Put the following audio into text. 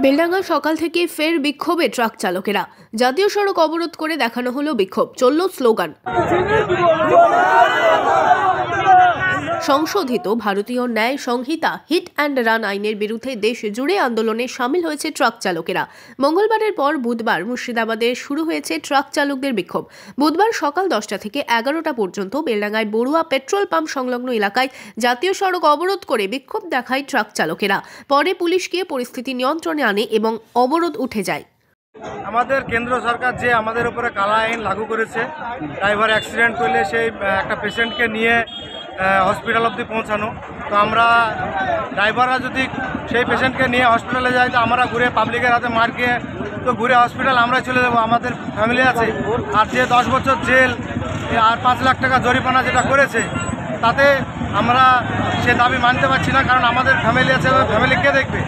বেলডাঙ্গায় সকাল থেকে ফের বিক্ষোভে ট্রাক চালকেরা। জাতীয় সড়ক অবরোধ করে দেখানো হলো বিক্ষোভ, চলল স্লোগান। সংশোধিত ভারতীয় ন্যায় সংহিতা হিট অ্যান্ড রান আইনের বিরুদ্ধে দেশ জুড়ে আন্দোলনে সামিল হয়েছে ট্রাক চালকেরা। মঙ্গলবারের পর বুধবার মুর্শিদাবাদে শুরু হয়েছে ট্রাক চালকদের বিক্ষোভ। বুধবার সকাল 10টা থেকে 11টা পর্যন্ত বেলডাঙ্গায় বড়ুয়া পেট্রোল পাম্প সংলগ্ন এলাকায় জাতীয় সড়ক অবরোধ করে বিক্ষোভ দেখায় ট্রাক চালকেরা। পরে পুলিশ গিয়ে পরিস্থিতি নিয়ন্ত্রণে আনে এবং অবরোধ উঠে যায়। আমাদের কেন্দ্র সরকার যে আমাদের উপরে কালা আইন লাগু করেছে, ড্রাইভার অ্যাক্সিডেন্ট করলে সেই একটা পেশেন্টকে নিয়ে হসপিটাল অবধি পৌঁছানো, তো আমরা ড্রাইভাররা যদি সেই পেশেন্টকে নিয়ে হসপিটালে যাই তো আমরা ঘুরে পাবলিকের হাতে মার খেয়ে তো ঘুরে হসপিটাল আমরা চলে যাবো, আমাদের ফ্যামিলি আছে। আর যে 10 বছর জেল আর 5 লাখ টাকা জরিমানা যেটা করেছে, তাতে আমরা সে দাবি মানতে পারছি না, কারণ আমাদের ফ্যামিলি আছে, ফ্যামিলি কে দেখবে।